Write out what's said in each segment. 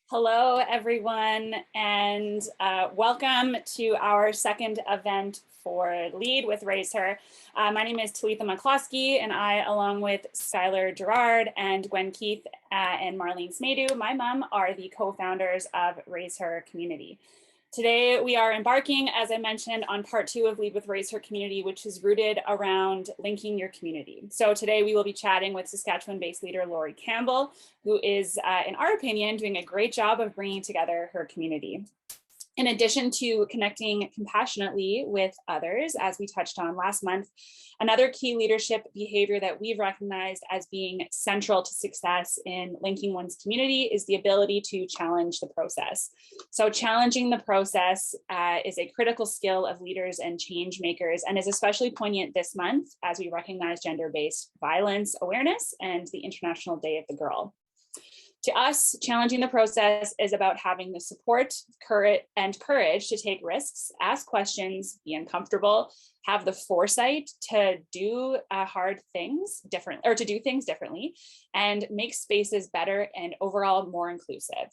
Hello, everyone, and welcome to our second event for Lead with RaiseHER. My name is Talitha McCloskey, and I, along with Skylar Gerard and Gwen Keith and Marlene Smedu, my mom, are the co-founders of RaiseHER Community. Today, we are embarking, as I mentioned, on part 2 of Lead with RaiseHER Community, which is rooted around linking your community. So today we will be chatting with Saskatchewan-based leader Lori Campbell, who is, in our opinion, doing a great job of bringing together her community. In addition to connecting compassionately with others, as we touched on last month, another key leadership behavior that we've recognized as being central to success in linking one's community is the ability to challenge the process. So challenging the process is a critical skill of leaders and change makers, and is especially poignant this month as we recognize gender-based violence awareness and the International Day of the Girl. To us, challenging the process is about having the support, courage to take risks, ask questions, be uncomfortable, have the foresight to do hard things differently, or to do things differently, and make spaces better and overall more inclusive.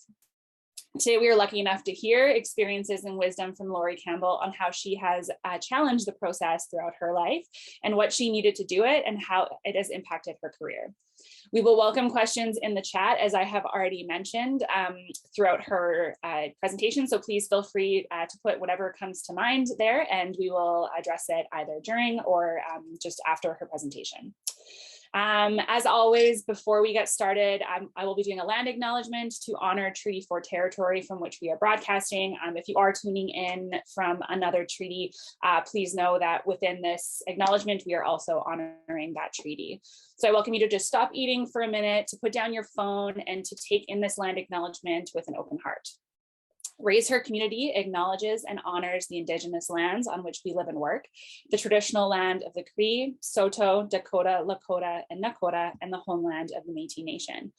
Today, we are lucky enough to hear experiences and wisdom from Lori Campbell on how she has challenged the process throughout her life and what she needed to do it and how it has impacted her career. We will welcome questions in the chat, as I have already mentioned, throughout her presentation. So please feel free to put whatever comes to mind there, and we will address it either during or just after her presentation. As always, before we get started, I will be doing a land acknowledgement to honor Treaty 4 territory from which we are broadcasting. If you are tuning in from another treaty, please know that within this acknowledgement, we are also honoring that treaty. So I welcome you to just stop eating for a minute, to put down your phone, and to take in this land acknowledgement with an open heart. RaiseHER Community acknowledges and honors the Indigenous lands on which we live and work, the traditional land of the Cree, Saulteaux, Dakota, Lakota, and Nakota, and the homeland of the Métis Nation.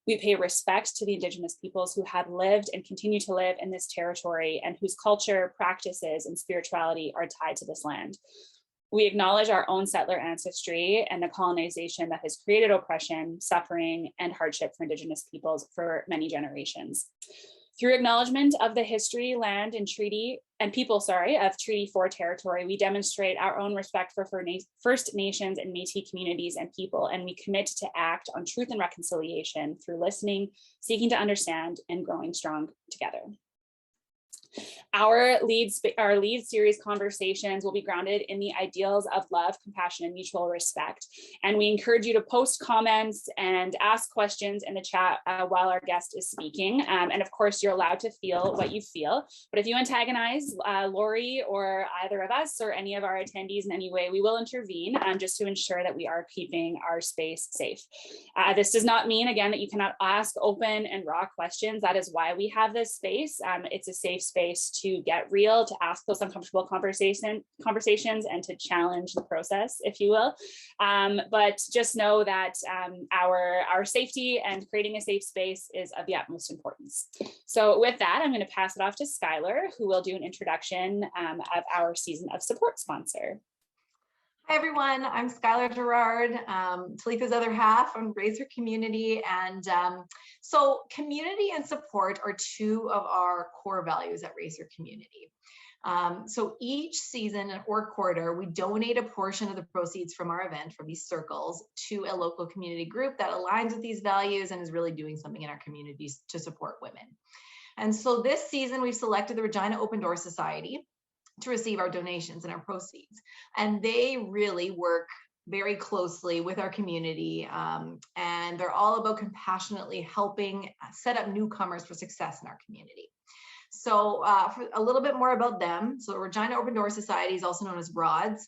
We pay respect to the Indigenous peoples who have lived and continue to live in this territory and whose culture, practices, and spirituality are tied to this land. We acknowledge our own settler ancestry and the colonization that has created oppression, suffering, and hardship for Indigenous peoples for many generations. Through acknowledgement of the history, land, and people of Treaty 4 territory, we demonstrate our own respect for First Nations and Métis communities and people, and we commit to act on truth and reconciliation through listening, seeking to understand, and growing strong together. Our lead series conversations will be grounded in the ideals of love, compassion, and mutual respect. And we encourage you to post comments and ask questions in the chat while our guest is speaking. And of course, you're allowed to feel what you feel. But if you antagonize Lori or either of us or any of our attendees in any way, we will intervene just to ensure that we are keeping our space safe. This does not mean, again, that you cannot ask open and raw questions. That is why we have this space. It's a safe space to get real, to ask those uncomfortable conversations and to challenge the process, if you will. But just know that our safety and creating a safe space is of the utmost importance. So with that, I'm going to pass it off to Skylar, who will do an introduction of our Season of Support sponsor. Hi everyone, I'm Skylar Gerard, Talitha's other half on RaiseHER Community. And so community and support are two of our core values at RaiseHER Community. So each season or quarter, we donate a portion of the proceeds from our event, from these circles, to a local community group that aligns with these values and is really doing something in our communities to support women. And so this season, we've selected the Regina Open Door Society to receive our donations and our proceeds. And they really work very closely with our community, and they're all about compassionately helping set up newcomers for success in our community. So for a little bit more about them, so Regina Open Door Society is also known as RODS.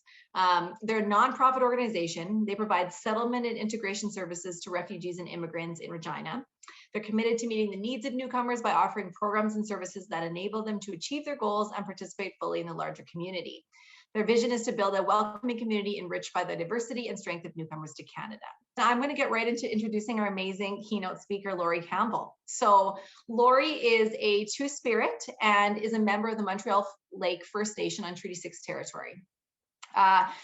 They're a nonprofit organization. They provide settlement and integration services to refugees and immigrants in Regina. They're committed to meeting the needs of newcomers by offering programs and services that enable them to achieve their goals and participate fully in the larger community. Their vision is to build a welcoming community enriched by the diversity and strength of newcomers to Canada. Now I'm going to get right into introducing our amazing keynote speaker, Lori Campbell. So Lori is a Two-Spirit and is a member of the Montreal Lake First Nation on Treaty 6 territory.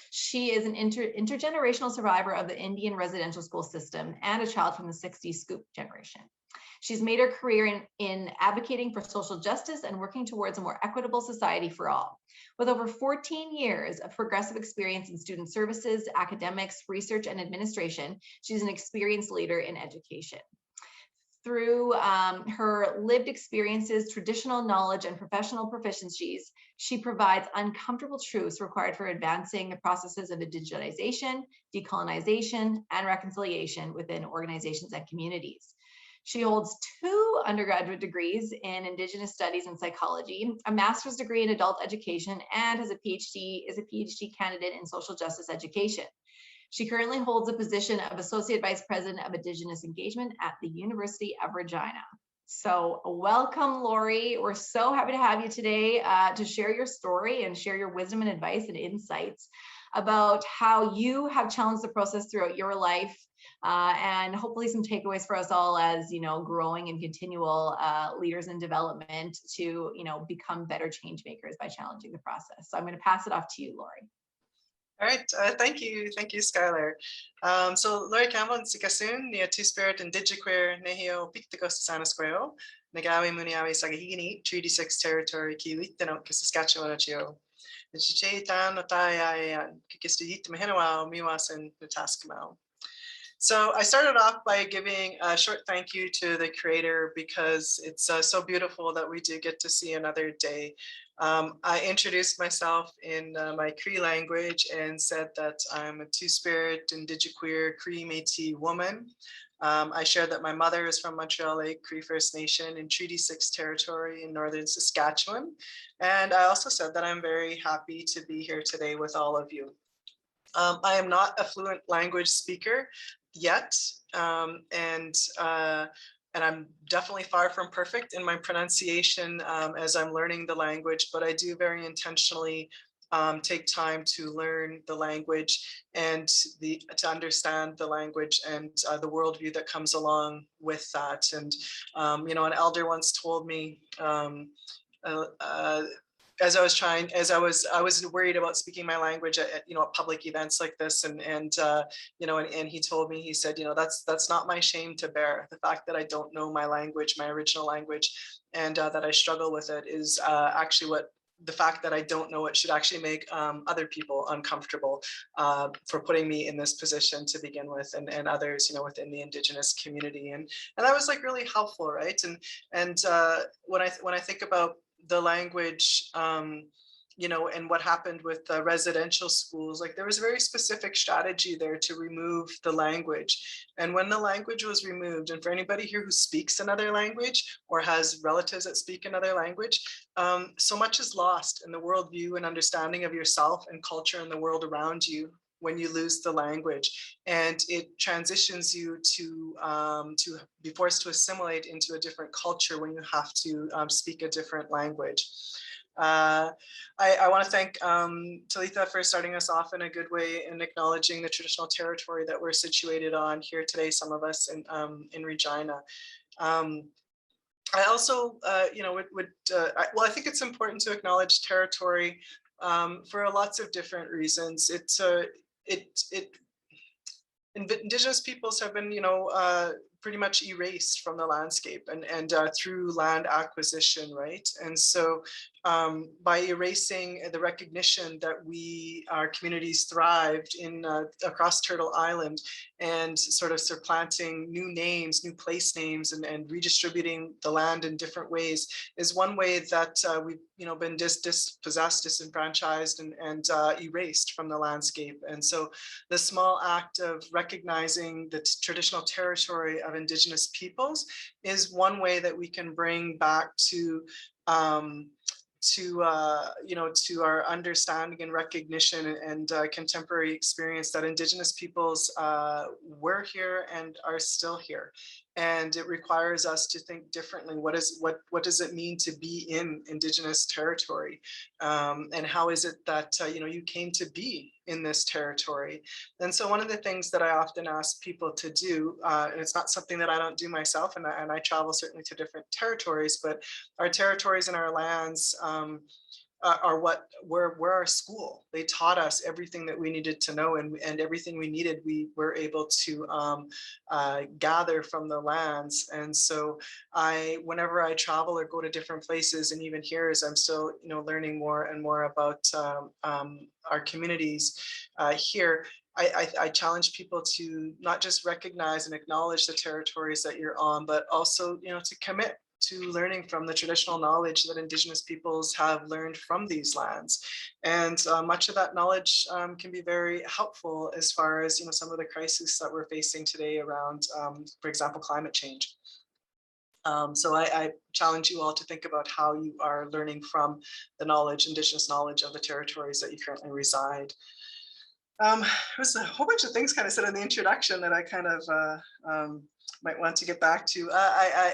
She is an intergenerational survivor of the Indian residential school system and a child from the 60s Scoop generation. She's made her career in advocating for social justice and working towards a more equitable society for all. With over 14 years of progressive experience in student services, academics, research, and administration, she's an experienced leader in education. Through her lived experiences, traditional knowledge, and professional proficiencies, she provides uncomfortable truths required for advancing the processes of indigenization, decolonization, and reconciliation within organizations and communities. She holds 2 undergraduate degrees in Indigenous Studies and Psychology, a master's degree in adult education, and is a PhD candidate in social justice education. She currently holds a position of Associate Vice President of Indigenous Engagement at the University of Regina. So welcome, Lori. We're so happy to have you today to share your story and share your wisdom and advice and insights about how you have challenged the process throughout your life, and hopefully some takeaways for us all as, growing and continual leaders in development to, become better change makers by challenging the process. So I'm going to pass it off to you, Lori. All right, thank you, Skylar. So Lori Campbell and Sikasun, ni Two-Spirit Indigiqueer Nehio Pictico Sanasqueo, Nagawi Muniawi Sagahini, Treaty 6 Territory, Kiwitano, Saskatchewan, Achio. The Chichaitan, Otaya, Kikistuyit Mahinawa, Miwas, and Nataskamo. So I started off by giving a short thank you to the creator because it's so beautiful that we do get to see another day. I introduced myself in my Cree language and said that I'm a Two-Spirit, Indigiqueer, Cree Métis woman. I shared that my mother is from Montreal Lake Cree First Nation in Treaty 6 territory in northern Saskatchewan. And I also said that I'm very happy to be here today with all of you. I am not a fluent language speaker yet, and I'm definitely far from perfect in my pronunciation as I'm learning the language, but I do very intentionally take time to learn the language and to understand the language and the worldview that comes along with that. And an elder once told me, as I was worried about speaking my language at public events like this, and he told me, he said, that's not my shame to bear. The fact that I don't know my language, my original language, and that I struggle with it is actually what the fact that I don't know it should actually make other people uncomfortable for putting me in this position to begin with, and others, within the Indigenous community, and that was like really helpful, right? And when I think about the language, and what happened with the residential schools, like there was a very specific strategy there to remove the language. And when the language was removed, and for anybody here who speaks another language or has relatives that speak another language, so much is lost in the worldview and understanding of yourself and culture and the world around you when you lose the language, and it transitions you to be forced to assimilate into a different culture when you have to speak a different language. I want to thank Talitha for starting us off in a good way and acknowledging the traditional territory that we're situated on here today, some of us in Regina. I also, I think it's important to acknowledge territory for lots of different reasons. Indigenous peoples have been, pretty much erased from the landscape and through land acquisition, right? And so by erasing the recognition that our communities thrived in across Turtle Island, and sort of supplanting new names, new place names, and redistributing the land in different ways is one way that we've been dispossessed, disenfranchised, and erased from the landscape. And so the small act of recognizing the traditional territory of Indigenous peoples is one way that we can bring back to our understanding and recognition and contemporary experience that Indigenous peoples were here and are still here. And it requires us to think differently. What does it mean to be in Indigenous territory? And how is it that you came to be in this territory? And so one of the things that I often ask people to do, and it's not something that I don't do myself, and I travel certainly to different territories, but our territories and our lands were our school. They taught us everything that we needed to know, and everything we needed we were able to gather from the lands. And so whenever I travel or go to different places, and even here as I'm still learning more and more about our communities here, I challenge people to not just recognize and acknowledge the territories that you're on, but also to commit to learning from the traditional knowledge that Indigenous peoples have learned from these lands. And much of that knowledge can be very helpful as far as some of the crises that we're facing today around, for example, climate change. So I challenge you all to think about how you are learning from the knowledge, Indigenous knowledge of the territories that you currently reside. There's a whole bunch of things kind of said in the introduction that I kind of might want to get back to.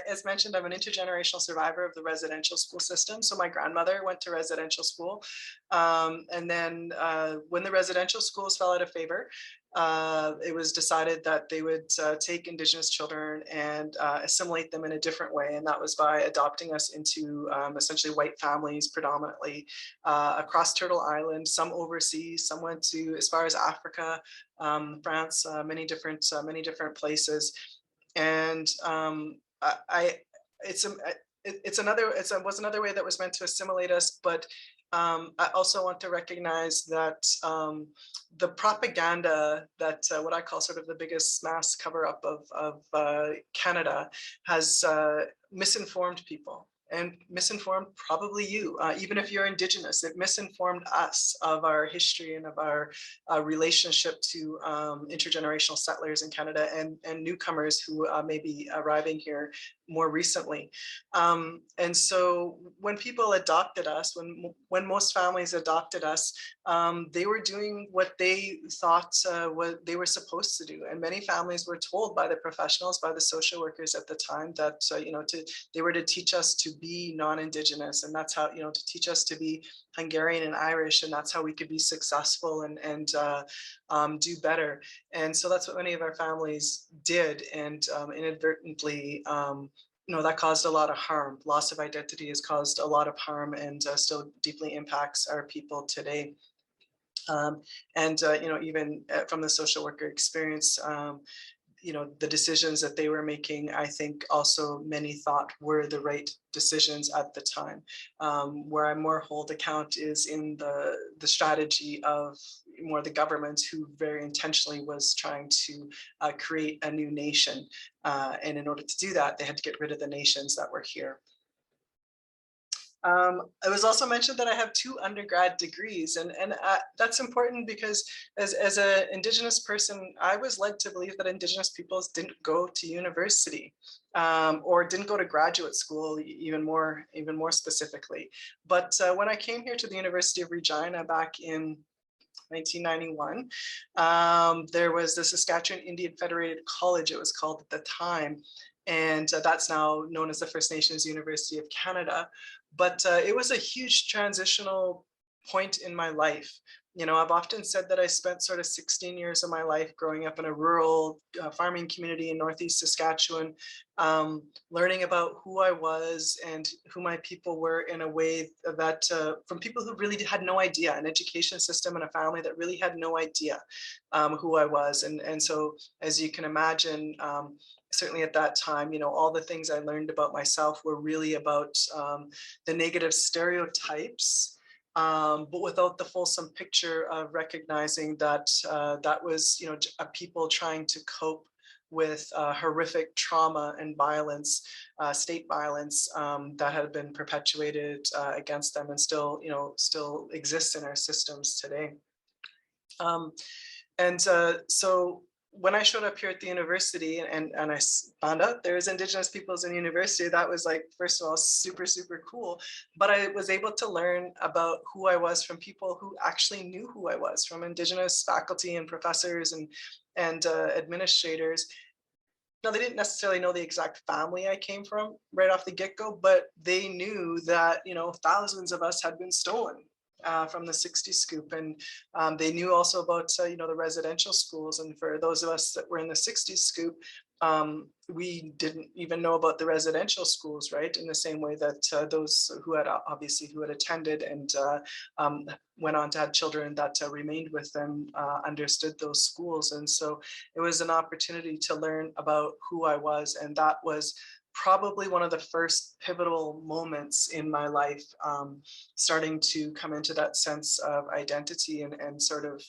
As mentioned, I'm an intergenerational survivor of the residential school system. So my grandmother went to residential school. And then when the residential schools fell out of favor, it was decided that they would take Indigenous children and assimilate them in a different way. And that was by adopting us into essentially white families, predominantly across Turtle Island, some overseas, some went to as far as Africa, France, many different places. And it was another way that was meant to assimilate us, but I also want to recognize that the propaganda that what I call sort of the biggest mass cover-up of Canada has misinformed people. And misinformed probably you, even if you're Indigenous. It misinformed us of our history and of our relationship to intergenerational settlers in Canada and newcomers who may be arriving here more recently. And so when people adopted us, when most families adopted us, they were doing what they thought what they were supposed to do. And many families were told by the professionals, by the social workers at the time, that they were to teach us to be non-Indigenous, and that's how to teach us to be Hungarian and Irish, and that's how we could be successful and do better. And so that's what many of our families did, and inadvertently that caused a lot of harm. Loss of identity has caused a lot of harm and still deeply impacts our people today. And even from the social worker experience, the decisions that they were making, I think also many thought were the right decisions at the time. Where I more hold account is in the strategy of more the government, who very intentionally was trying to create a new nation. And in order to do that, they had to get rid of the nations that were here. It was also mentioned that I have 2 undergrad degrees, and that's important because as an Indigenous person, I was led to believe that Indigenous peoples didn't go to university or didn't go to graduate school, even more specifically. But when I came here to the University of Regina back in 1991, there was the Saskatchewan Indian Federated College, it was called at the time, and that's now known as the First Nations University of Canada. But it was a huge transitional point in my life. I've often said that I spent sort of 16 years of my life growing up in a rural farming community in Northeast Saskatchewan, learning about who I was and who my people were in a way that from people who really had no idea, an education system and a family that really had no idea who I was. And so, as you can imagine, certainly at that time, all the things I learned about myself were really about the negative stereotypes, but without the fulsome picture of recognizing that that was, a people trying to cope with horrific trauma and violence, state violence that had been perpetuated against them and still exists in our systems today. So when I showed up here at the university and I found out there's Indigenous peoples in university, that was like, first of all, super, super cool. But I was able to learn about who I was from people who actually knew who I was, from Indigenous faculty and professors and administrators. Now, they didn't necessarily know the exact family I came from right off the get-go, but they knew that, thousands of us had been stolen from the 60 scoop. And they knew also about, the residential schools. And for those of us that were in the 60 scoop, we didn't even know about the residential schools, right? In the same way that those who had obviously who had attended and went on to have children that remained with them understood those schools. And so it was an opportunity to learn about who I was. And that was probably one of the first pivotal moments in my life, starting to come into that sense of identity and sort of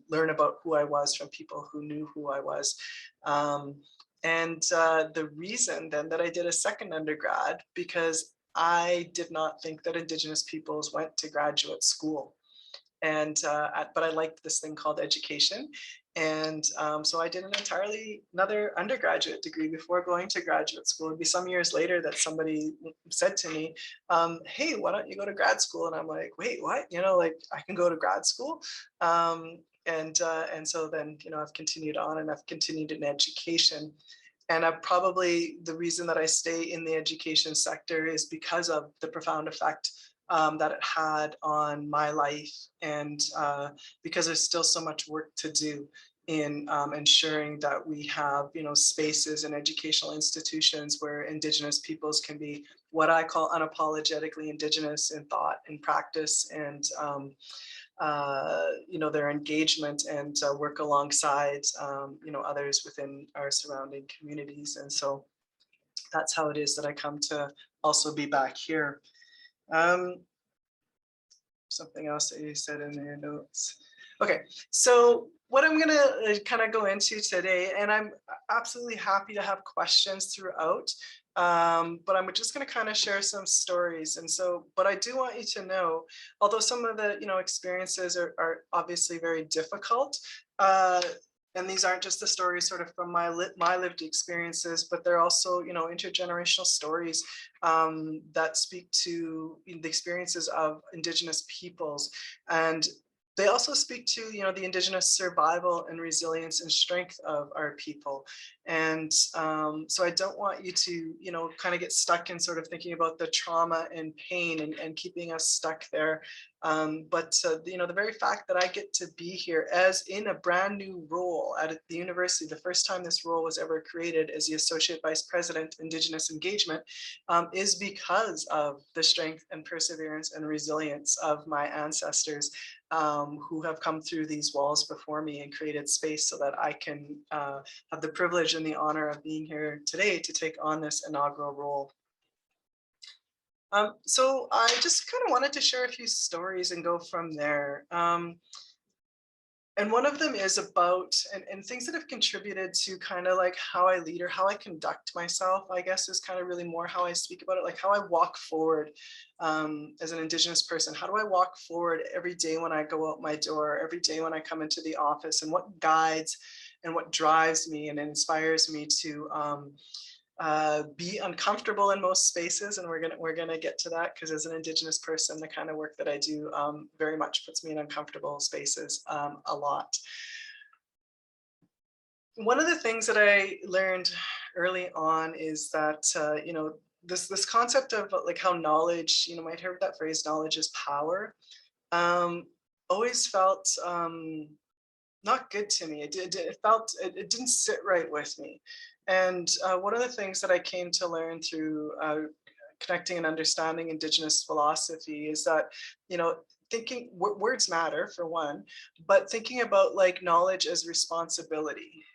learn about who I was from people who knew who I was. And the reason then that I did a second undergrad, because I did not think that Indigenous peoples went to graduate school. And but I liked this thing called education. And so I did another undergraduate degree before going to graduate school. It'd be some years later that somebody said to me, hey, why don't you go to grad school? And I'm like, wait, what? You know, like I can go to grad school? And so then, you know, I've continued on and I've continued in education. And the reason that I stay in the education sector is because of the profound effect that it had on my life, and because there's still so much work to do in ensuring that we have, you know, spaces and educational institutions where Indigenous peoples can be what I call unapologetically Indigenous in thought and practice, and you know, their engagement and work alongside, you know, others within our surrounding communities. And so that's how it is that I come to also be back here. Something else that you said in your notes. Okay, so what I'm gonna kind of go into today, and I'm absolutely happy to have questions throughout, but I'm just gonna kind of share some stories. And so, but I do want you to know, although some of the, you know, experiences are obviously very difficult, and these aren't just the stories sort of from my lived experiences, but they're also, you know, intergenerational stories that speak to the experiences of Indigenous peoples. And they also speak to, you know, the Indigenous survival and resilience and strength of our people. And so I don't want you to, you know, kind of get stuck in sort of thinking about the trauma and pain and keeping us stuck there. But you know, the very fact that I get to be here as in a brand new role at the university, the first time this role was ever created as the Associate Vice President, Indigenous Engagement, is because of the strength and perseverance and resilience of my ancestors, who have come through these walls before me and created space so that I can have the privilege and the honor of being here today to take on this inaugural role. So I just kind of wanted to share a few stories and go from there. And one of them is about, and things that have contributed to kind of like how I lead or how I conduct myself, I guess, is kind of really more how I speak about it, like how I walk forward as an Indigenous person. How do I walk forward every day when I go out my door, every day when I come into the office, and what guides and what drives me and inspires me to be uncomfortable in most spaces. And we're gonna get to that, because as an Indigenous person, the kind of work that I do very much puts me in uncomfortable spaces a lot. One of the things that I learned early on is that you know, this concept of like how knowledge, you know, might hear that phrase, knowledge is power, always felt not good to me. It didn't sit right with me. And one of the things that I came to learn through connecting and understanding Indigenous philosophy is that, you know, thinking words matter for one, but thinking about like knowledge as responsibility.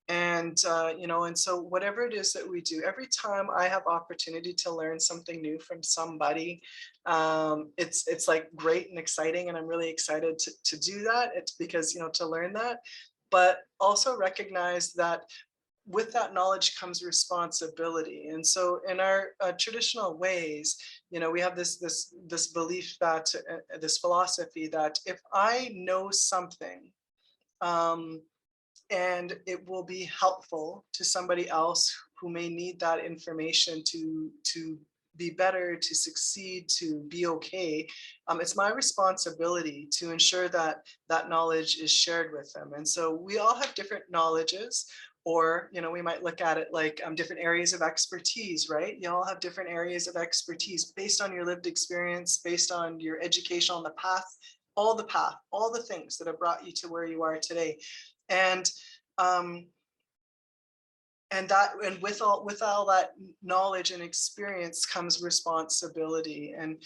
And you know, and so whatever it is that we do, every time I have opportunity to learn something new from somebody, it's like great and exciting, and I'm really excited to do that. It's because, you know, to learn that, but also recognize that with that knowledge comes responsibility. And so in our traditional ways, you know, we have this belief that this philosophy that if I know something, and it will be helpful to somebody else who may need that information to be better, to succeed, to be okay, it's my responsibility to ensure that that knowledge is shared with them. And so we all have different knowledges, or, you know, we might look at it like different areas of expertise, right? You all have different areas of expertise based on your lived experience, based on your education on the path, all the things that have brought you to where you are today. And and with all that knowledge and experience comes responsibility, and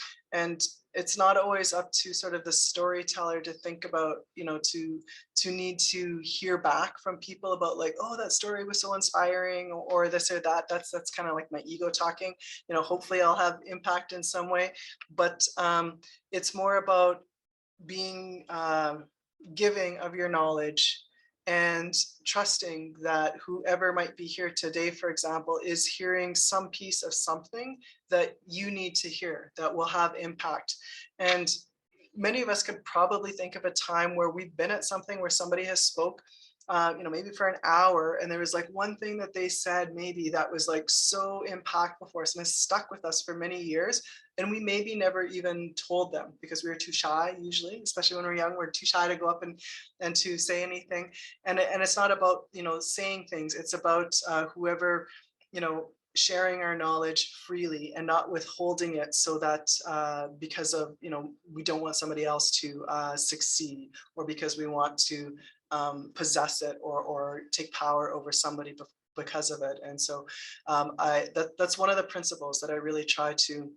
it's not always up to sort of the storyteller to think about, to need to hear back from people about like, oh, that story was so inspiring, or this or that. That's kind of like my ego talking. Hopefully I'll have impact in some way, but it's more about being giving of your knowledge and trusting that whoever might be here today, for example, is hearing some piece of something that you need to hear that will have impact. And many of us could probably think of a time where we've been at something where somebody has spoke, maybe for an hour, and there was like one thing that they said maybe that was like so impactful for us and has stuck with us for many years. And we maybe never even told them because we were too shy, usually, especially when we're young, we're too shy to go up and to say anything. And it's not about, saying things, it's about whoever, sharing our knowledge freely and not withholding it, so that because of, we don't want somebody else to succeed, or because we want to possess it or take power over somebody because of it. And so that's one of the principles that I really try to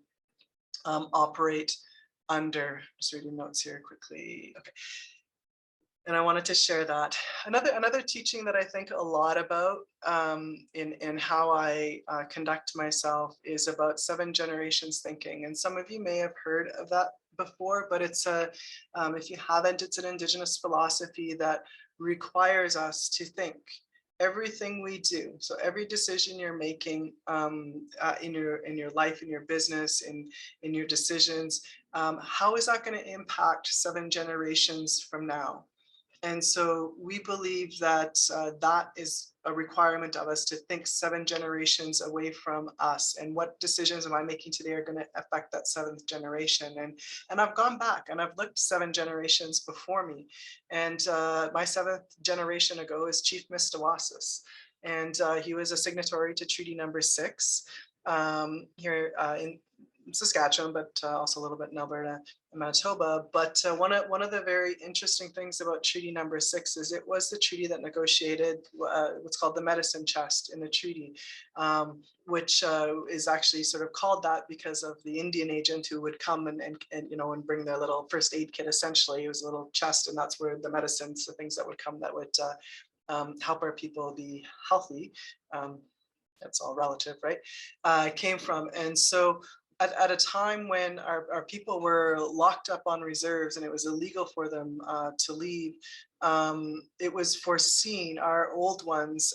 operate under. Just reading notes here quickly. Okay. And I wanted to share that. Another teaching that I think a lot about in how I conduct myself is about 7 generations thinking. And some of you may have heard of that before, but it's if you haven't, it's an Indigenous philosophy that requires us to think everything we do. So every decision you're making in your life, in your business, in your decisions, how is that going to impact 7 generations from now? And so we believe that that is a requirement of us to think 7 generations away from us, and what decisions am I making today are going to affect that 7th generation. And I've gone back and I've looked 7 generations before me, and my 7th generation ago is Chief Mistawasis, and he was a signatory to Treaty Number 6 here in Saskatchewan, but also a little bit in Alberta and Manitoba. But one of the very interesting things about Treaty Number 6 is it was the treaty that negotiated what's called the medicine chest in the treaty, which is actually sort of called that because of the Indian agent who would come and bring their little first aid kit. Essentially, it was a little chest, and that's where the medicines, the things that would come that would help our people be healthy. That's all relative, right? Came from. And so at a time when our people were locked up on reserves and it was illegal for them to leave, it was foreseen, our old ones,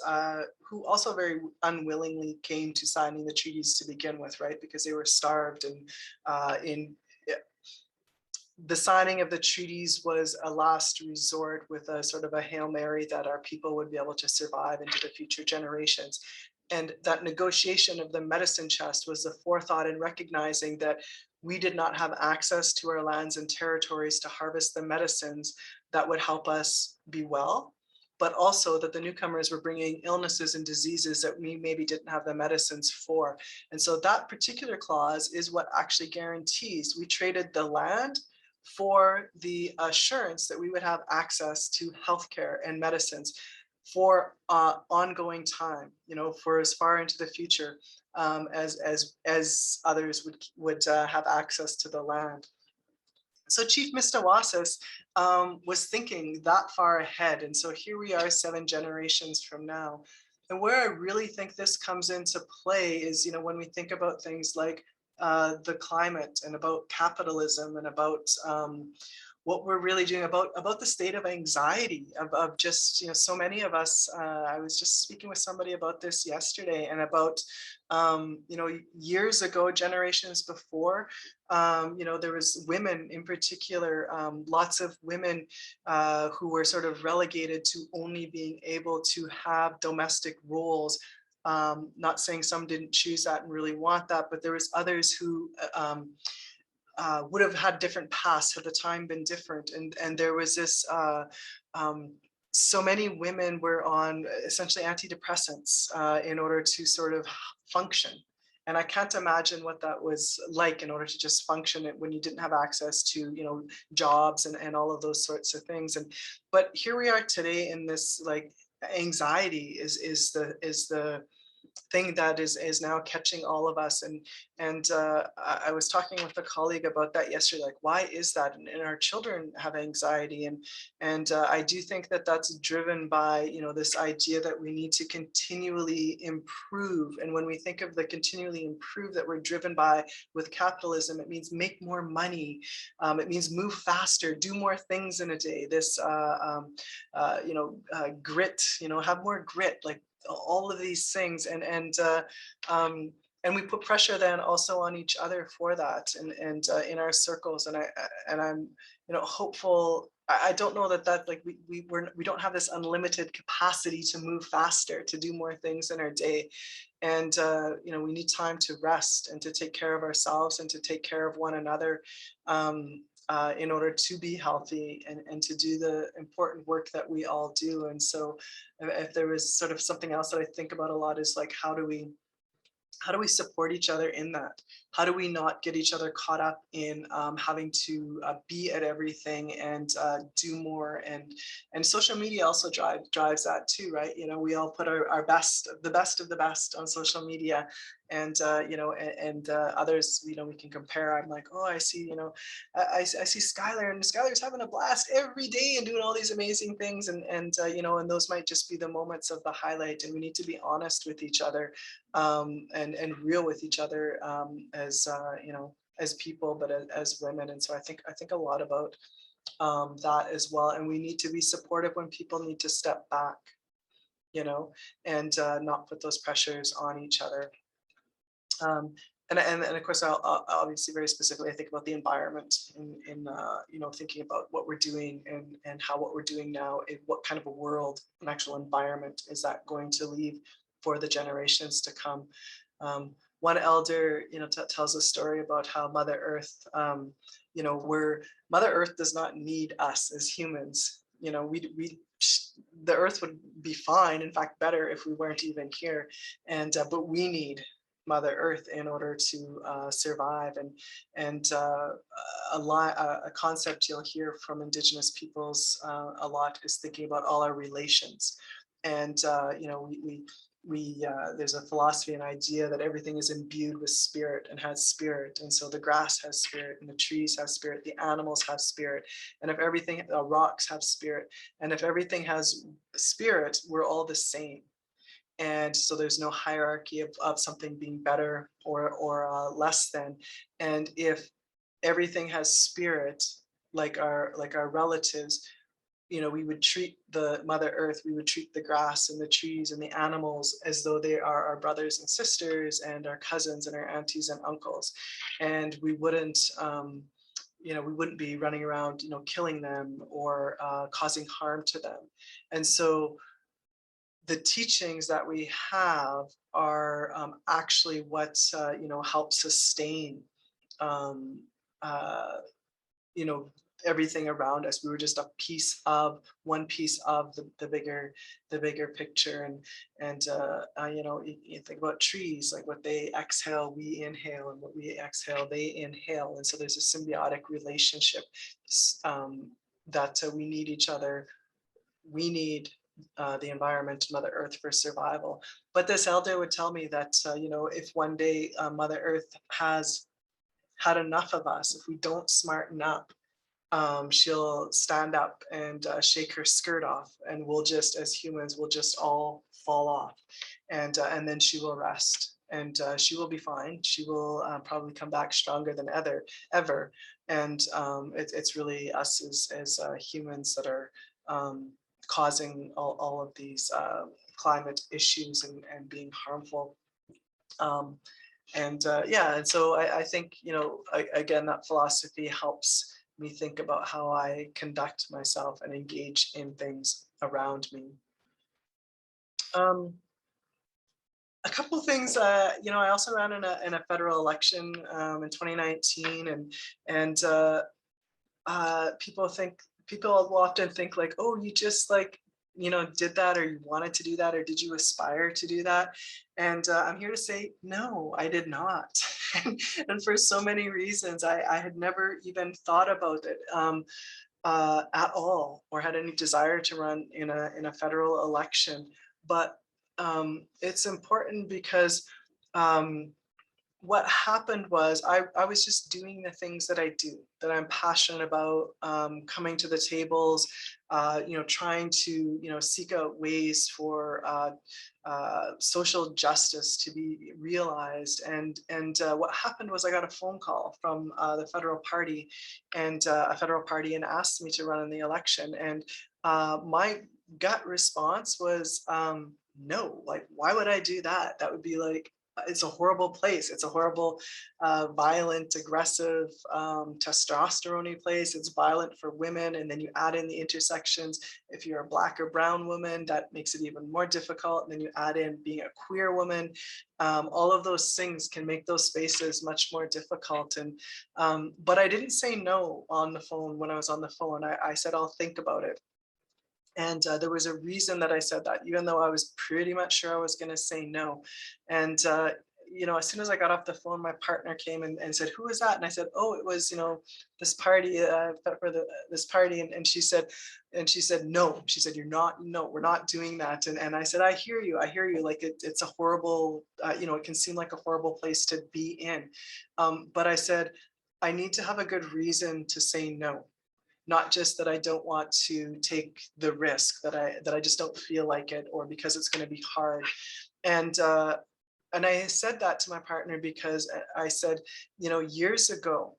who also very unwillingly came to signing the treaties to begin with, right? Because they were starved, and the signing of the treaties was a last resort, with a sort of a Hail Mary that our people would be able to survive into the future generations. And that negotiation of the medicine chest was the forethought in recognizing that we did not have access to our lands and territories to harvest the medicines that would help us be well, but also that the newcomers were bringing illnesses and diseases that we maybe didn't have the medicines for. And so that particular clause is what actually guarantees we traded the land for the assurance that we would have access to healthcare and medicines for ongoing time, for as far into the future as others would have access to the land. So Chief Mistawasis was thinking that far ahead. And so here we are 7 generations from now. And where I really think this comes into play is, when we think about things like the climate and about capitalism and about what we're really doing about the state of anxiety of just, so many of us. I was just speaking with somebody about this yesterday, and about, years ago, generations before, there was women in particular, lots of women who were sort of relegated to only being able to have domestic roles. Not saying some didn't choose that and really want that, but there was others who would have had different paths had the time been different. And there was this, so many women were on essentially antidepressants in order to sort of function. And I can't imagine what that was like in order to just function when you didn't have access to, jobs and all of those sorts of things. But here we are today in this anxiety is the thing that is now catching all of us. And I was talking with a colleague about that yesterday, like, why is that? And our children have anxiety, and I do think that that's driven by, you know, this idea that we need to continually improve. And when we think of the continually improve that we're driven by with capitalism, it means make more money, it means move faster, do more things in a day, this grit, you know, have more grit, like all of these things. And we put pressure then also on each other for that, and in our circles. And I'm, you know, hopeful. I don't know that like we don't have this unlimited capacity to move faster, to do more things in our day. And you know, we need time to rest and to take care of ourselves and to take care of one another, in order to be healthy and to do the important work that we all do. And so if there was sort of something else that I think about a lot, is like, how do we support each other in that? How do we not get each other caught up in having to be at everything and do more? And social media also drives that too, right? You know, we all put our best, the best of the best on social media, and you know, and others, you know, we can compare. I'm like, oh, I see, you know, I see Skylar, and Skylar's having a blast every day and doing all these amazing things, and you know, and those might just be the moments of the highlight. And we need to be honest with each other, and real with each other, as you know, as people, but as women. And so I think a lot about that as well. And we need to be supportive when people need to step back, you know, and not put those pressures on each other. And of course, I'll obviously very specifically, I think about the environment in you know, thinking about what we're doing, and how what we're doing now, what kind of a world, an actual environment, is that going to leave for the generations to come. One elder, you know, tells a story about how Mother Earth, you know, Mother Earth does not need us as humans. You know, the Earth would be fine, in fact, better, if we weren't even here. And but we need Mother Earth in order to survive. And a concept you'll hear from Indigenous peoples a lot is thinking about all our relations. And you know, we there's a philosophy and idea that everything is imbued with spirit and has spirit. And so the grass has spirit, and the trees have spirit, the animals have spirit, and if everything, the rocks have spirit, and if everything has spirit, we're all the same. And so there's no hierarchy of something being better or less than. And if everything has spirit, like our relatives, you know, we would treat the Mother Earth, we would treat the grass and the trees and the animals as though they are our brothers and sisters and our cousins and our aunties and uncles. And we wouldn't, you know, we wouldn't be running around, you know, killing them or causing harm to them. And so the teachings that we have are actually what you know, help sustain um, you know, everything around us. We were just one piece of the bigger picture. And you know, you think about trees, like what they exhale, we inhale, and what we exhale, they inhale. And so there's a symbiotic relationship that we need each other. We need the environment, Mother Earth, for survival. But this elder would tell me that, you know, if one day Mother Earth has had enough of us, if we don't smarten up, she'll stand up and shake her skirt off, and we'll just, as humans, we'll just all fall off. And then she will rest, and she will be fine. She will probably come back stronger than ever. And it's really us as humans that are causing all of these climate issues and being harmful. Yeah, and so I think, you know, again, that philosophy helps me think about how I conduct myself and engage in things around me. A couple of things, you know, I also ran in a federal election in 2019, and people will often think like, oh, you just like, you know, did that, or you wanted to do that, or did you aspire to do that? And I'm here to say, no, I did not. And for so many reasons, I had never even thought about it. at all, or had any desire to run in a federal election. But it's important because what happened was I was just doing the things that I do, that I'm passionate about, coming to the tables, trying to, seek out ways for social justice to be realized. And what happened was I got a phone call from the federal party, and a federal party, and asked me to run in the election. And my gut response was, no, like, why would I do that? That would be like, it's a horrible place. It's a horrible, violent, aggressive, testosterone place. It's violent for women. And then you add in the intersections. If you're a Black or brown woman, that makes it even more difficult. And then you add in being a queer woman. All of those things can make those spaces much more difficult. And but I didn't say no on the phone. When I was on the phone, I said, I'll think about it. And there was a reason that I said that, even though I was pretty much sure I was going to say no. And, as soon as I got off the phone, my partner came and said, "Who is that?" And I said, "Oh, it was, this party, this party." And she said, "No." She said, no, we're not doing that." And I said, I hear you. Like, it's a horrible, it can seem like a horrible place to be in. But I said, I need to have a good reason to say no. Not just that I don't want to take the risk, that I just don't feel like it, or because it's going to be hard. And I said that to my partner because I said, years ago,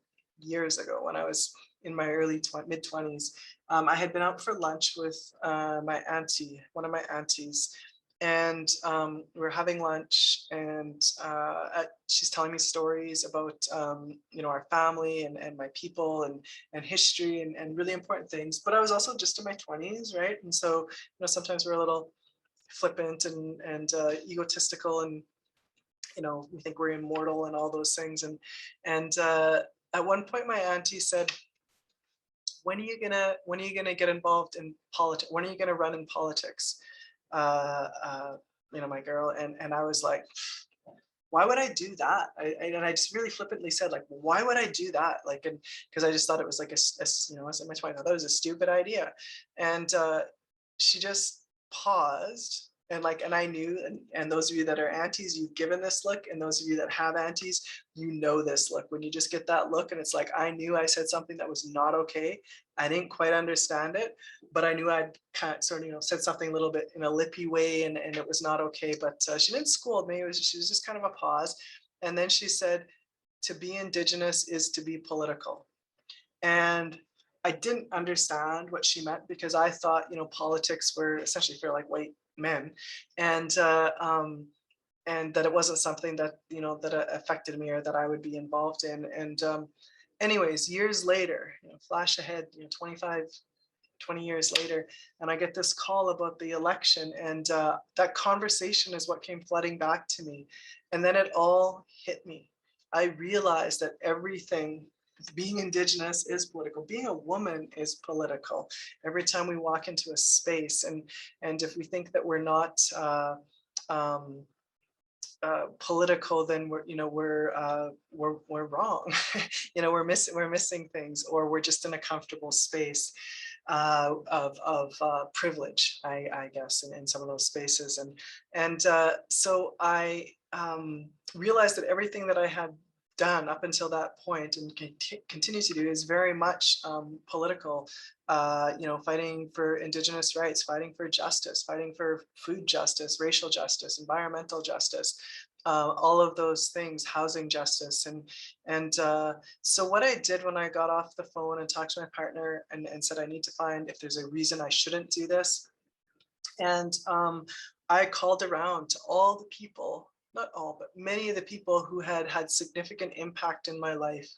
when I was in my mid-20s, I had been out for lunch with my auntie, one of my aunties, and we're having lunch, and she's telling me stories about our family and my people and history and really important things. But I was also just in my 20s, right? And so sometimes we're a little flippant and egotistical, and we think we're immortal and all those things. And at one point my auntie said, when are you gonna get involved in politics? When are you gonna run in politics? My girl. And I was like, why would I do that? And I just really flippantly said, like, why would I do that? Like, and because I just thought it was like I was in my 20s, I thought it was a stupid idea. And she just paused, and I knew, and those of you that are aunties, you've given this look, and those of you that have aunties, this look, when you just get that look, and it's like, I knew I said something that was not okay. I didn't quite understand it, but I knew I'd kind of sort of, said something a little bit in a lippy way, and it was not okay. But she didn't scold me. She was just kind of a pause. And then she said, to be Indigenous is to be political. And I didn't understand what she meant, because I thought, politics were essentially for like white men, and that it wasn't something that that affected me or that I would be involved in. And anyways, years later, flash ahead, 20 years later, and I get this call about the election, and that conversation is what came flooding back to me. And then it all hit me. I realized that everything, being Indigenous is political, being a woman is political. Every time we walk into a space, and if we think that we're not political, then we're wrong. we're missing things, or we're just in a comfortable space of privilege, I guess, in some of those spaces. And so I realized that everything that I had done up until that point, and continue to do, is very much political. Fighting for Indigenous rights, fighting for justice, fighting for food justice, racial justice, environmental justice, all of those things, housing justice. And so what I did when I got off the phone and talked to my partner and said, I need to find if there's a reason I shouldn't do this. And I called around to all the people, not all, but many of the people who had had significant impact in my life,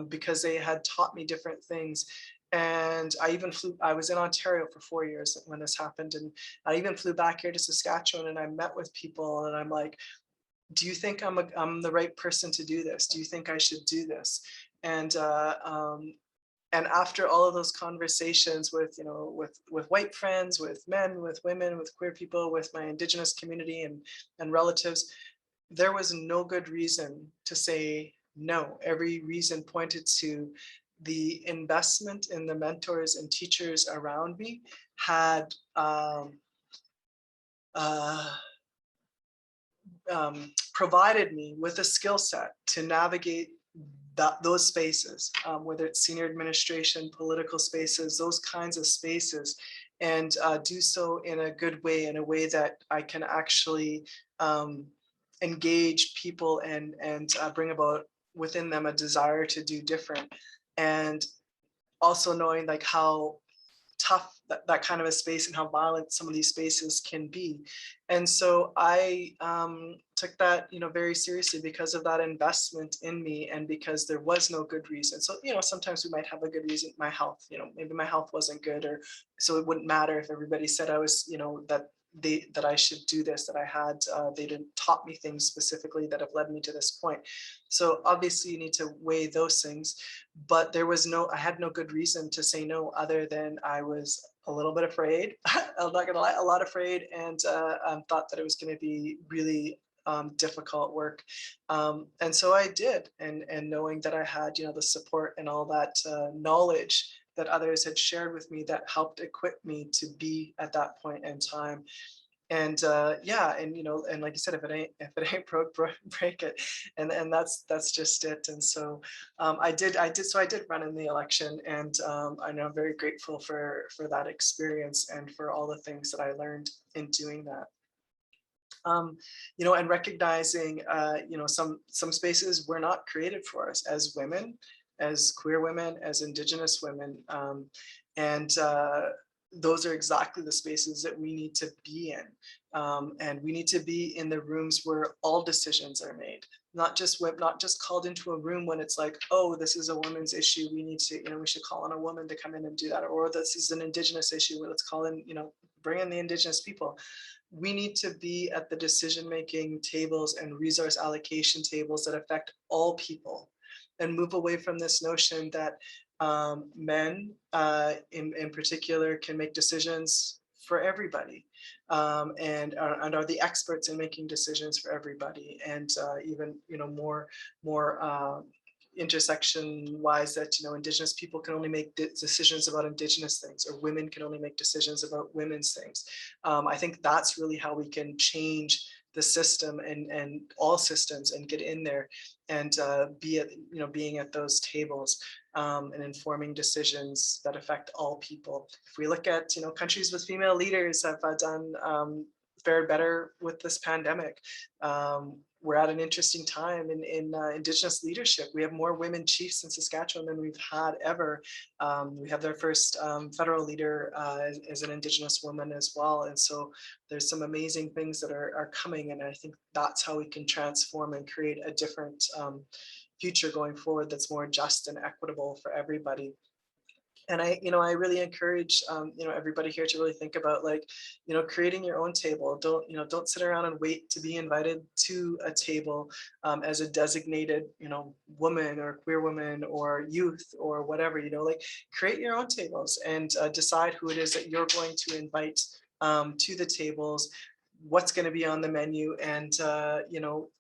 because they had taught me different things. And I was in Ontario for 4 years when this happened. And I even flew back here to Saskatchewan, and I met with people, and I'm like, do you think I'm the right person to do this? Do you think I should do this? And after all of those conversations with white friends, with men, with women, with queer people, with my Indigenous community and relatives, there was no good reason to say no. Every reason pointed to the investment in the mentors and teachers around me had provided me with a skill set to navigate those spaces, whether it's senior administration, political spaces, those kinds of spaces, and do so in a good way, in a way that I can actually engage people and bring about within them a desire to do different. And also knowing like how tough that kind of a space and how violent some of these spaces can be. And so I took that, very seriously because of that investment in me, and because there was no good reason. So, sometimes we might have a good reason, my health, maybe my health wasn't good, or so it wouldn't matter if everybody said I was, that I should do this, that I had, they didn't taught me things specifically that have led me to this point. So obviously you need to weigh those things, but I had no good reason to say no, other than I was a little bit afraid. I'm not gonna lie, a lot afraid, and thought that it was gonna be really difficult work. And so I did, and knowing that I had, the support and all that knowledge that others had shared with me that helped equip me to be at that point in time. And yeah, and and like you said, if it ain't broke, break it, and that's just it. And so I did run in the election, and I know I'm very grateful for that experience and for all the things that I learned in doing that. And recognizing, some spaces were not created for us as women, as queer women, as Indigenous women. And those are exactly the spaces that we need to be in. And we need to be in the rooms where all decisions are made, not just called into a room when it's like, oh, this is a women's issue, we need to, we should call on a woman to come in and do that. Or this is an Indigenous issue, let's call in, bring in the Indigenous people. We need to be at the decision-making tables and resource allocation tables that affect all people, and move away from this notion that men in particular can make decisions for everybody, and are the experts in making decisions for everybody, and even more intersection wise, that Indigenous people can only make decisions about Indigenous things, or women can only make decisions about women's things. I think that's really how we can change the system and all systems, and get in there and be at being at those tables, and informing decisions that affect all people. If we look at countries with female leaders have done fared better with this pandemic. We're at an interesting time in Indigenous leadership. We have more women chiefs in Saskatchewan than we've had ever. We have their first federal leader as an Indigenous woman as well. And so there's some amazing things that are coming. And I think that's how we can transform and create a different future going forward that's more just and equitable for everybody. And I really encourage, everybody here to really think about, like, creating your own table. Don't sit around and wait to be invited to a table as a designated, woman or queer woman or youth or whatever, like, create your own tables and decide who it is that you're going to invite to the tables, what's going to be on the menu, and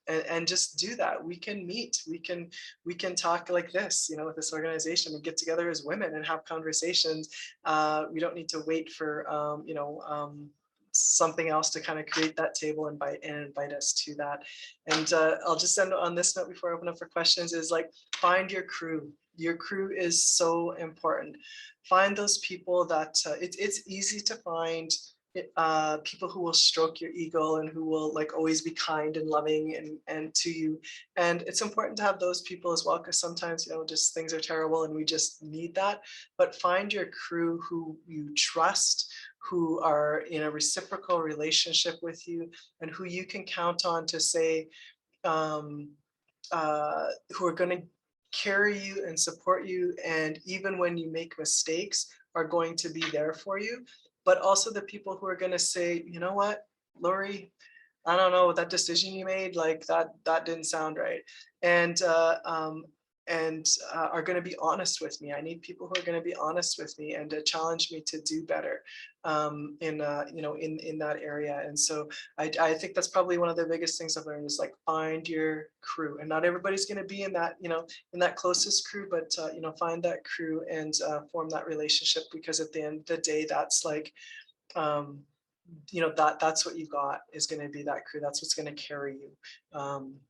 and just do that. We can meet, we can talk like this, with this organization, and get together as women and have conversations. We don't need to wait for something else to kind of create that table and invite us to that. And I'll just end on this note before I open up for questions, is like, find your crew. Your crew is so important. Find those people that it's easy to find people who will stroke your ego and who will, like, always be kind and loving and to you. And it's important to have those people as well, because sometimes just things are terrible and we just need that. But find your crew who you trust, who are in a reciprocal relationship with you, and who you can count on to say, who are going to carry you and support you, and even when you make mistakes, are going to be there for you. But also the people who are going to say, you know what, Lori, I don't know, that decision you made, like that didn't sound right. And are going to be honest with me. I need people who are going to be honest with me and to challenge me to do better in that area. And so I think that's probably one of the biggest things I've learned is like find your crew, and not everybody's going to be in that in that closest crew, but find that crew and form that relationship, because at the end of the day, that's like that's what you got, is going to be that crew. That's what's going to carry you,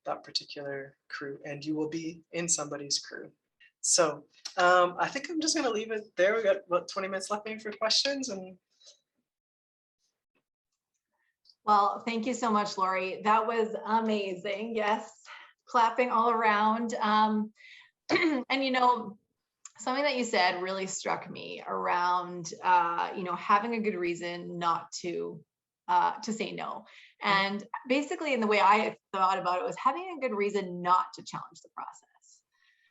that particular crew, and you will be in somebody's crew. So I think I'm just going to leave it there. We got about 20 minutes left maybe for questions. And well, thank you so much, Lori. That was amazing. Yes, clapping all around. And something that you said really struck me around, having a good reason not to say no. And basically, in the way I thought about it, was having a good reason not to challenge the process.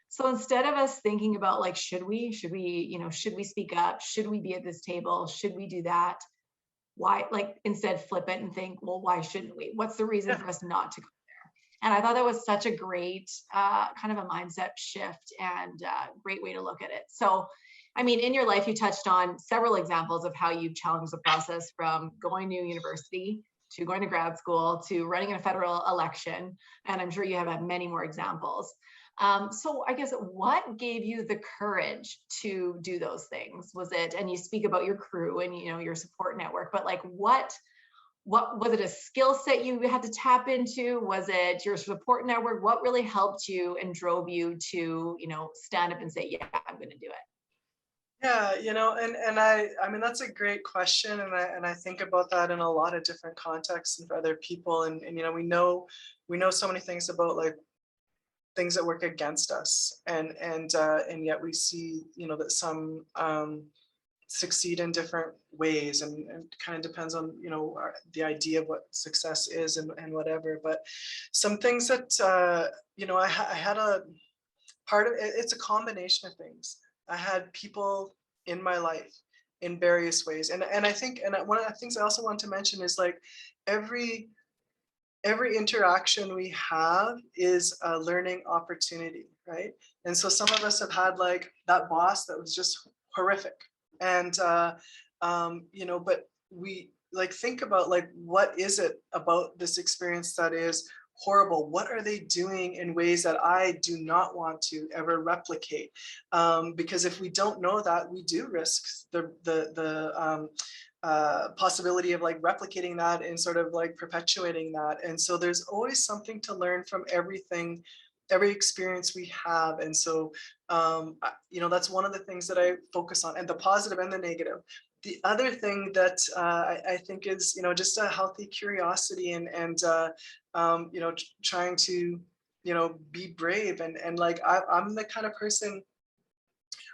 So instead of us thinking about like, should we speak up? Should we be at this table? Should we do that? Why, like, instead flip it and think, well, why shouldn't we? What's the reason for us not to go there? And I thought that was such a great kind of a mindset shift and great way to look at it. So, I mean, in your life, you touched on several examples of how you've challenged the process, from going to university to going to grad school to running a federal election. And I'm sure you have had many more examples. So I guess, what gave you the courage to do those things? Was it, and you speak about your crew and your support network, but like what was it, a skill set you had to tap into? Was it your support network? What really helped you and drove you to stand up and say, yeah, I'm going to do it? Yeah, and I mean, that's a great question, and I think about that in a lot of different contexts and for other people, and we know so many things about like things that work against us, and yet we see that some succeed in different ways, and kind of depends on the idea of what success is and whatever. But some things that I had a part of it, it's a combination of things. I had people in my life in various ways, and I think, and one of the things I also want to mention is like every interaction we have is a learning opportunity, right? And so some of us have had like that boss that was just horrific, and but we like think about like, what is it about this experience that is horrible? What are they doing in ways that I do not want to ever replicate? Because if we don't know that, we do risk the possibility of like replicating that and sort of like perpetuating that. And so there's always something to learn from every experience we have. And so that's one of the things that I focus on, and the positive and the negative. The other thing that I think is just a healthy curiosity, and trying to be brave, and like I'm the kind of person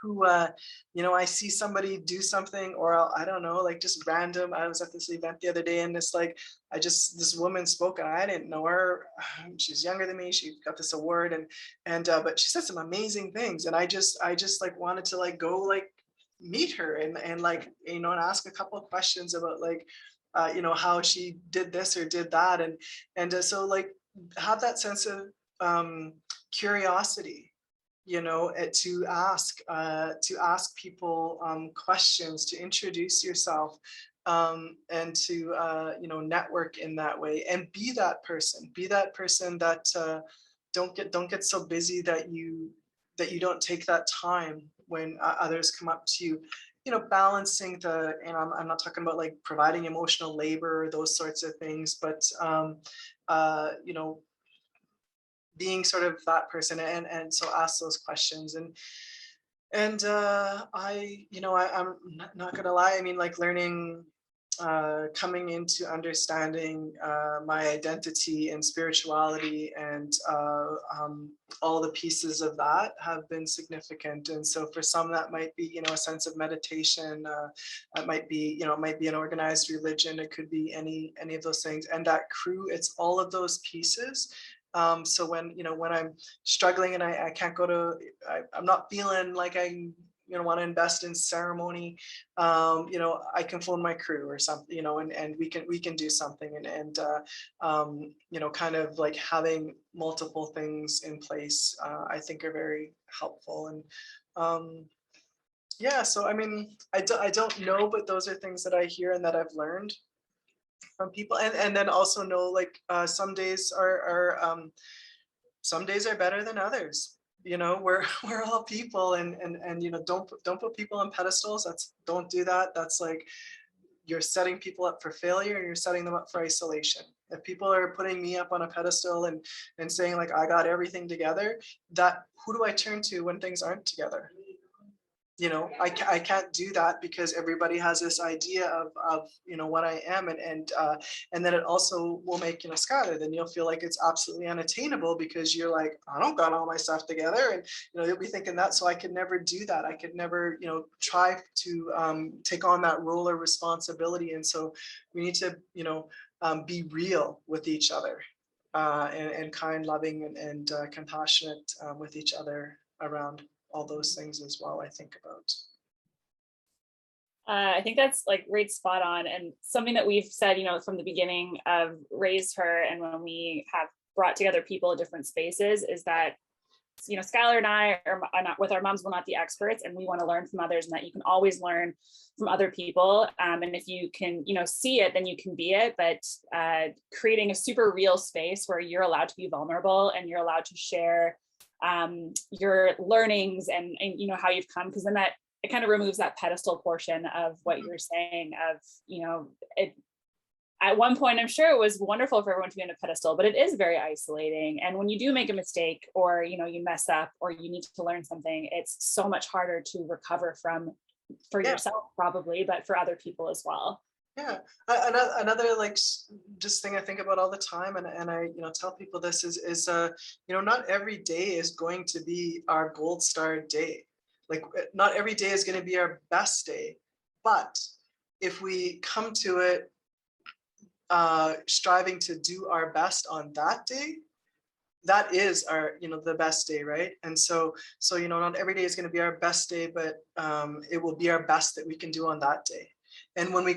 who I see somebody do something, or I don't know, like just random. I was at this event the other day, and this woman spoke, and I didn't know her. She's younger than me. She got this award, and but she said some amazing things, and I just like wanted to like go like meet her and like and ask a couple of questions about like how she did this or did that, and so like have that sense of curiosity, to ask people questions, to introduce yourself, and to network in that way, and be that person that don't get so busy that you don't take that time when others come up to you, balancing I'm not talking about like providing emotional labor or those sorts of things, but being sort of that person, and so ask those questions, and I'm not gonna lie, I mean, like learning, coming into understanding my identity and spirituality, and all the pieces of that have been significant. And so for some, that might be a sense of meditation, it might be an organized religion, it could be any of those things. And that crew, it's all of those pieces. So when I'm struggling and I can't go to, I'm not feeling like I'm want to invest in ceremony, I can phone my crew or something, and we can do something, and kind of like having multiple things in place, I think are very helpful. And yeah, so I mean, I don't know, but those are things that I hear and that I've learned from people, and then also know, like, some days are some days are better than others. We're all people, and don't put people on pedestals. Don't do that. That's like, you're setting people up for failure, and you're setting them up for isolation. If people are putting me up on a pedestal and saying like I got everything together, who do I turn to when things aren't together? I can't do that, because everybody has this idea of what I am, and then it also will make, Skylar, then you'll feel like it's absolutely unattainable, because you're like, I don't got all my stuff together, and you'll be thinking that. So I could never do that. I could never try to take on that role or responsibility. And so we need to be real with each other, and kind, loving, and compassionate with each other around all those things as well, I think about. I think that's like right, spot on, and something that we've said, from the beginning of RaiseHER, and when we have brought together people in different spaces, is that Skylar and I are not, with our moms, we're not the experts, and we want to learn from others, and that you can always learn from other people. And if you can, see it, then you can be it. But creating a super real space where you're allowed to be vulnerable, and you're allowed to share your learnings, and how you've come, because then that it kind of removes that pedestal portion of what you're saying of, it at one point, I'm sure it was wonderful for everyone to be on a pedestal, but it is very isolating. And when you do make a mistake, or you mess up, or you need to learn something, it's so much harder to recover from, for yourself probably, but for other people as well. Yeah, another like just thing I think about all the time, and I tell people this is not every day is going to be our gold star day. Like, not every day is going to be our best day, but if we come to it striving to do our best on that day, that is our the best day, right? And so not every day is going to be our best day, but it will be our best that we can do on that day. And when we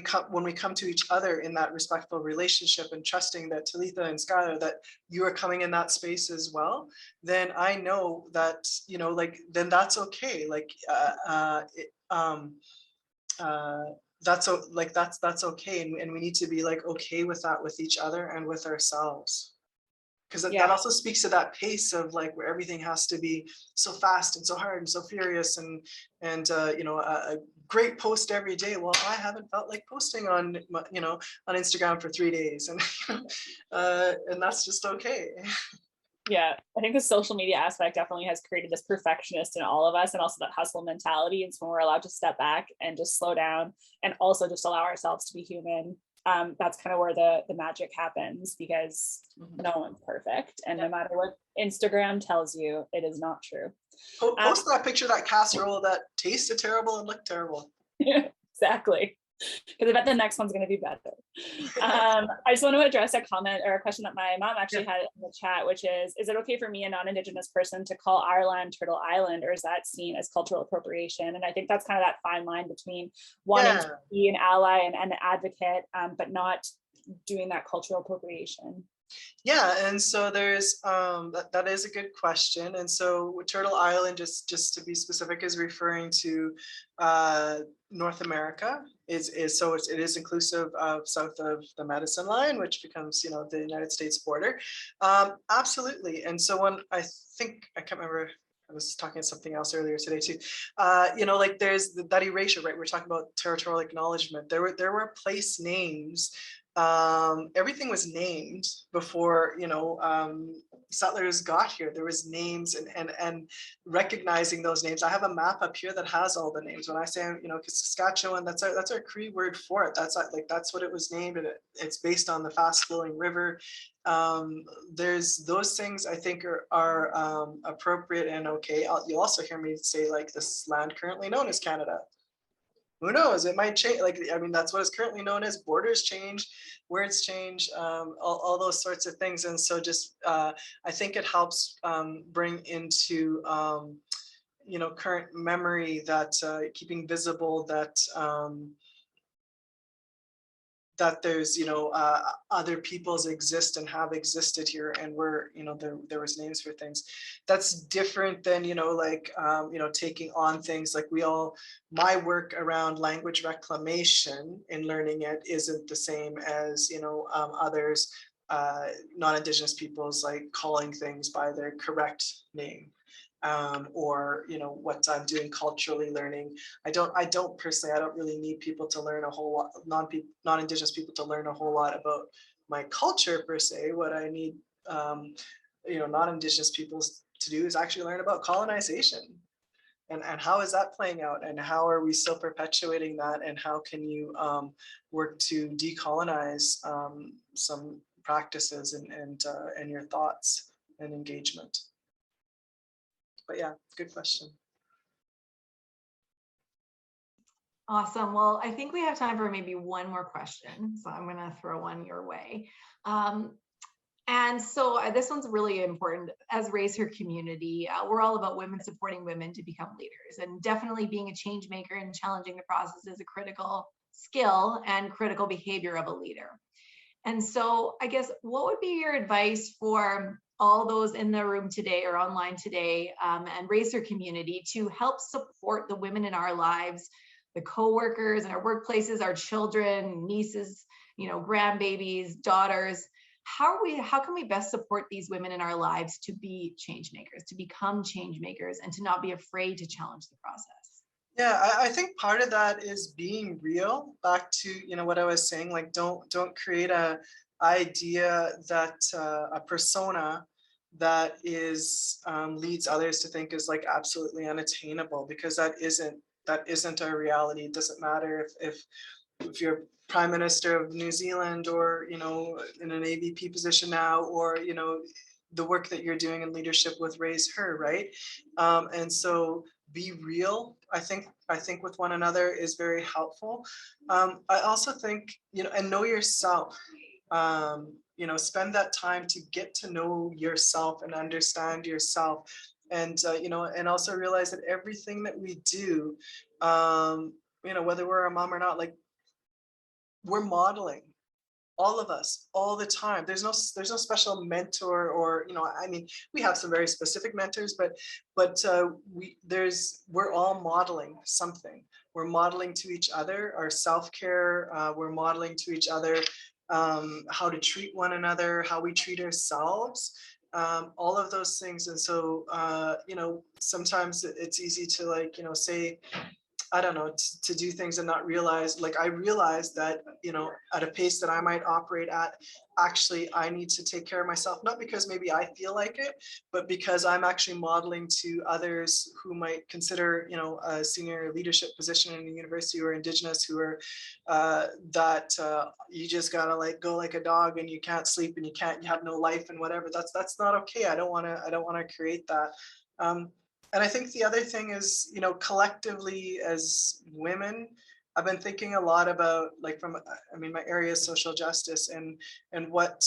come to each other in that respectful relationship, and trusting that Talitha and Skylar, that you are coming in that space as well, then I know that then that's okay. Like that's okay, and we need to be like okay with that, with each other and with ourselves. Because that also speaks to that pace of like where everything has to be so fast and so hard and so furious, and a great post every day. Well, I haven't felt like posting on on Instagram for 3 days, and that's just okay. Yeah, I think the social media aspect definitely has created this perfectionist in all of us, and also that hustle mentality. And so when we're allowed to step back and just slow down, and also just allow ourselves to be human, that's kind of where the magic happens, because no one's perfect, and no matter what Instagram tells you, it is not true. Post that picture of that casserole that tasted terrible and looked terrible. Exactly, because I bet the next one's going to be better. I just want to address a comment or a question that my mom actually had in the chat, which is it okay for me, a non-Indigenous person, to call our land Turtle Island, or is that seen as cultural appropriation? And I think that's kind of that fine line between wanting to be an ally and an advocate, but not doing that cultural appropriation. Yeah, and so there's that is a good question. And so Turtle Island, just to be specific, is referring to North America. It is inclusive of south of the Medicine Line, which becomes the United States border. Absolutely. And so when I can't remember, I was talking something else earlier today too. Like there's that erasure, right? We're talking about territorial acknowledgement. There were place names. Everything was named before settlers got here. There was names, and recognizing those names. I have a map up here that has all the names. When I say because Saskatchewan, that's our Cree word for it. That's what it was named, and it's based on the fast flowing river. There's those things I think are appropriate and okay. You'll also hear me say like this land currently known as Canada. Who knows? It might change. Like, I mean, that's what it's currently known as. Borders change, words change, all those sorts of things. And so just, I think it helps bring into, current memory, that keeping visible that that there's other peoples exist and have existed here, and we're there was names for things. That's different than like taking on things like my work around language reclamation and learning it isn't the same as others, non-Indigenous peoples, like calling things by their correct name, or what I'm doing culturally learning. I don't personally, I don't really need people to learn a whole lot, non-Indigenous people to learn a whole lot about my culture per se. What I need non-Indigenous peoples to do is actually learn about colonization, and how is that playing out, and how are we still perpetuating that, and how can you work to decolonize some practices and your thoughts and engagement. But yeah, good question. Awesome. Well, I think we have time for maybe one more question. So I'm going to throw one your way. And so this one's really important. As RaiseHER Community, we're all about women supporting women to become leaders, and definitely being a change maker and challenging the process is a critical skill and critical behavior of a leader. And so I guess what would be your advice for all those in the room today or online today, and RaiseHER Community, to help support the women in our lives, the co-workers in our workplaces, our children, nieces, grandbabies, daughters? How can we best support these women in our lives to be change makers, to become change makers, and to not be afraid to challenge the process? Yeah, I think part of that is being real. Back to what I was saying, like don't create a idea that a persona that is leads others to think is like absolutely unattainable, because that isn't our reality. It doesn't matter if you're Prime Minister of New Zealand, or in an AVP position now, or the work that you're doing in leadership with RaiseHER, right? And so be real, I think with one another is very helpful. I also think and know yourself. Spend that time to get to know yourself and understand yourself, and and also realize that everything that we do, whether we're a mom or not, like, we're modeling, all of us, all the time. There's no special mentor, or I mean, we have some very specific mentors, but we're all modeling something. We're modeling to each other our self-care. We're modeling to each other how to treat one another, how we treat ourselves, all of those things. And so sometimes it's easy to say, I don't know, to do things and not realize, like I realized that, at a pace that I might operate at, actually, I need to take care of myself, not because maybe I feel like it, but because I'm actually modeling to others who might consider, a senior leadership position in a university, or Indigenous, who are you just gotta go like a dog, and you can't sleep, and you have no life, and whatever. That's not okay. I don't want to create that. And I think the other thing is, collectively as women, I've been thinking a lot about, my area is social justice, and what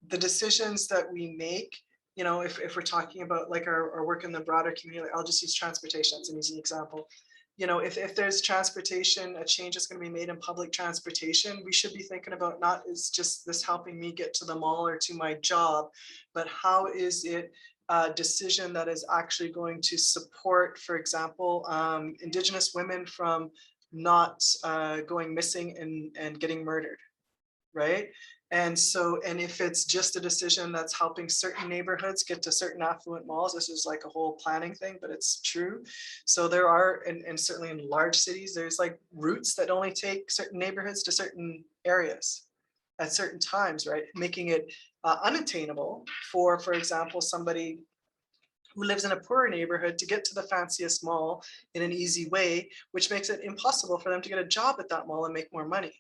the decisions that we make, if we're talking about our work in the broader community. I'll just use transportation as an easy example. If there's transportation, a change is going to be made in public transportation, we should be thinking about, not is just this helping me get to the mall or to my job, but how is it a decision that is actually going to support, for example, Indigenous women from not going missing and getting murdered, right? And so, and if it's just a decision that's helping certain neighborhoods get to certain affluent malls, this is like a whole planning thing, but it's true. So there are, and certainly in large cities, there's routes that only take certain neighborhoods to certain areas at certain times, right? Making it unattainable for example, somebody who lives in a poorer neighborhood to get to the fanciest mall in an easy way, which makes it impossible for them to get a job at that mall and make more money.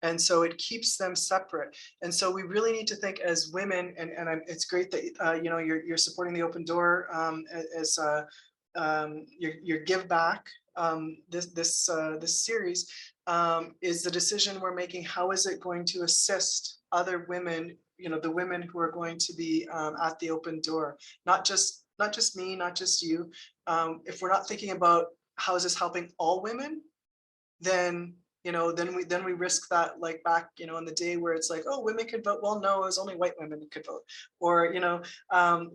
And so it keeps them separate. And so we really need to think as women, and it's great that you're supporting the Open Door as your give back. This series is the decision we're making. How is it going to assist other women, the women who are going to be at the Open Door, not just not just me, not just you, if we're not thinking about how is this helping all women, then then we risk that, like back in the day where it's like, oh, women could vote. Well, no, it was only white women who could vote. Or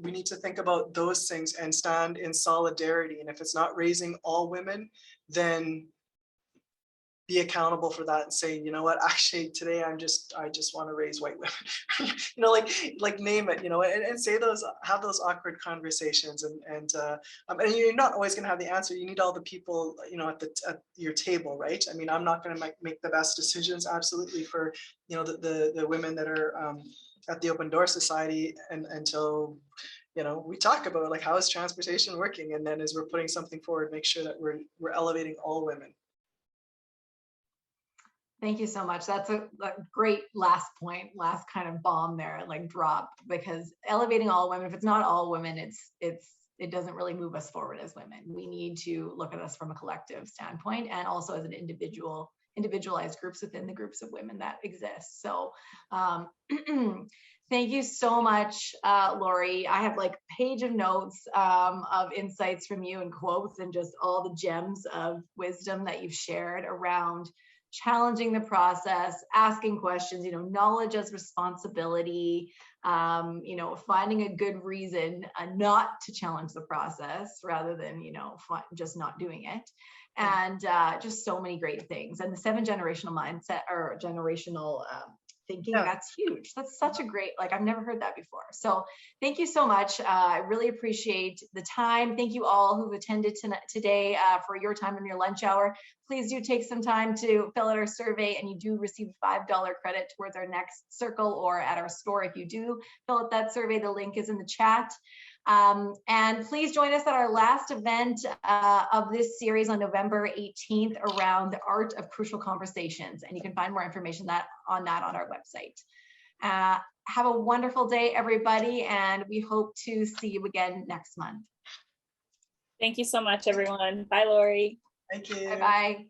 we need to think about those things and stand in solidarity. And if it's not raising all women, then be accountable for that and say, you know what, actually today I just want to raise white women. Like name it, and say have those awkward conversations, and you're not always going to have the answer. You need all the people at your table, right? I mean, I'm not going to make the best decisions, absolutely, for the women that are at the Open Door Society, and until we talk about like how is transportation working, and then as we're putting something forward, make sure that we're elevating all women. Thank you so much. That's a great last point, last kind of bomb there, like drop, because elevating all women, if it's not all women, it doesn't really move us forward as women. We need to look at us from a collective standpoint, and also as an individualized groups within the groups of women that exist. So thank you so much, Lori. I have like a page of notes of insights from you and quotes and just all the gems of wisdom that you've shared around challenging the process, asking questions, knowledge as responsibility, finding a good reason not to challenge the process rather than, just not doing it. And just so many great things. And the 7 generational mindset or generational thinking, that's huge. That's such a great, I've never heard that before. So thank you so much. I really appreciate the time. Thank you all who've attended today for your time in your lunch hour. Please do take some time to fill out our survey, and you do receive $5 credit towards our next circle or at our store. If you do fill out that survey, the link is in the chat. And please join us at our last event of this series on November 18th around the art of crucial conversations. And you can find more information on our website. Have a wonderful day, everybody, and we hope to see you again next month. Thank you so much, everyone. Bye, Lori. Thank you. Bye-bye.